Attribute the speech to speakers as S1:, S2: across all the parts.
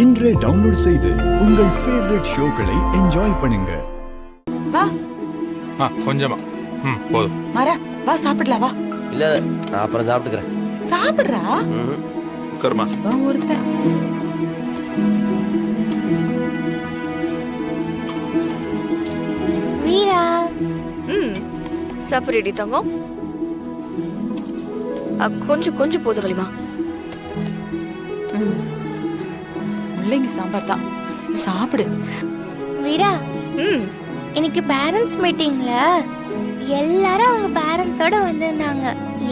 S1: இன்றே டவுன்லோட் செய்து உங்கள் ஃபேவரட் ஷோக்களை என்ஜாய் பண்ணுங்க.
S2: வா
S3: கொஞ்சமா போதும்.
S2: மாறா வா சாப்பிடலாம் வா.
S4: இல்ல நான் அப்புறம் சாப்பிட்டுக்கிறேன்.
S2: சாப்பிடுறா
S3: கர்மா
S2: ஒருத்த
S5: வீரா.
S6: சாப்பிடுடி தங்கம். கொஞ்சம் கொஞ்சம் போதும் வலிமா.
S2: முள்ளங்கி சாம்பார் தான் சாப்பிடு.
S5: வீரா, இன்னைக்கு பேரண்ட்ஸ் மீட்டிங்ல எல்லாரும் அவங்க பேரண்ட்ஸோட வந்திருந்தாங்க.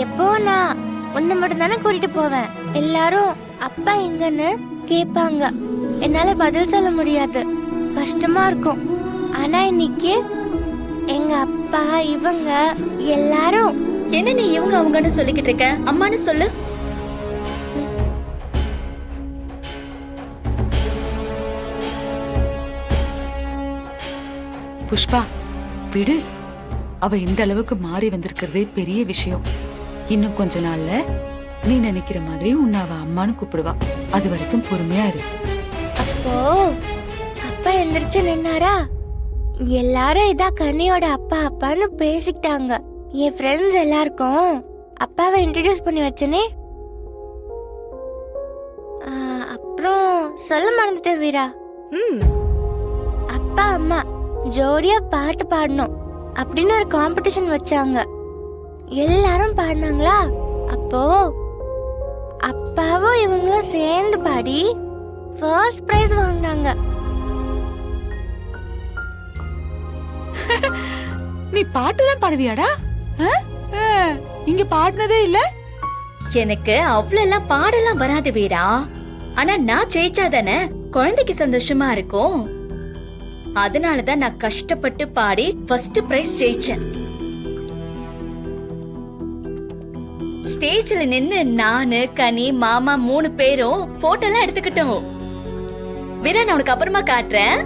S5: எப்போ நான் உன்னை மட்டும் தானே கூட்டிட்டு போவேன். எல்லாரும் அப்பா எங்கன்னு கேட்பாங்க. என்னால பதில் சொல்ல முடியாது, கஷ்டமா இருக்கும். ஆனா இன்னைக்கு எங்க அப்பா இவங்க எல்லாரும்.
S6: என்ன நீ இவங்க அவங்கன்னு சொல்லிக்கிட்டு இருக்க? அம்மான்னு சொல்லு.
S2: புஷ்பா விடு. அவ இந்த அளவுக்கு மாறி வந்திருக்கிறதே பெரிய விஷயம். இன்னும் கொஞ்ச நாள்ல நீ நினைக்கிற மாதிரி உன்னை அவ அம்மான்னு கூப்பிடுவா. அது வரைக்கும் பொறுமையா இரு.
S5: அப்போ அப்பா எந்திரிச்சு நின்னாரா? எல்லாரும் இதா கனியோட அப்பா அப்பான்னு பேசிக்கிட்டாங்க. என் ஃப்ரெண்ட்ஸ் எல்லாருக்கும் அப்பாவை இன்ட்ரடியூஸ் பண்ணி வச்சனே. அப்புறம் சொல்ல மறந்துட்டேன் வீரா. அப்பா அம்மா ஜோடியா பாட்டு பாடணும் அப்படின்னு ஒரு காம்படிஷன் வச்சாங்க. எல்லாரும் பாடினாங்களா? அப்போ அப்பாவும் இவங்களும் சேர்ந்து பாடி ஃபர்ஸ்ட் பிரைஸ் வாங்கினாங்க.
S2: நீ பாட்டுலாம் பாடுவியாடா? இங்க பாடினதே இல்ல.
S6: எனக்கு அவ்வளவு பாடலாம் வராது வீரா. ஆனா நான் ஜெயிச்சாதானே குழந்தைக்கு சந்தோஷமா இருக்கும். அதனாலதான் நான் கஷ்டப்பட்டு பாடி ஃபர்ஸ்ட் பிரைஸ் ஜெயிச்சேன். ஸ்டேஜ்ல நின்னு நானு கனி மாமா 3 பேரும் போட்டோ எல்லாம் எடுத்துக்கிட்டோம். வீரா, நான் உனக்கு அப்புறமா காட்டுறேன்.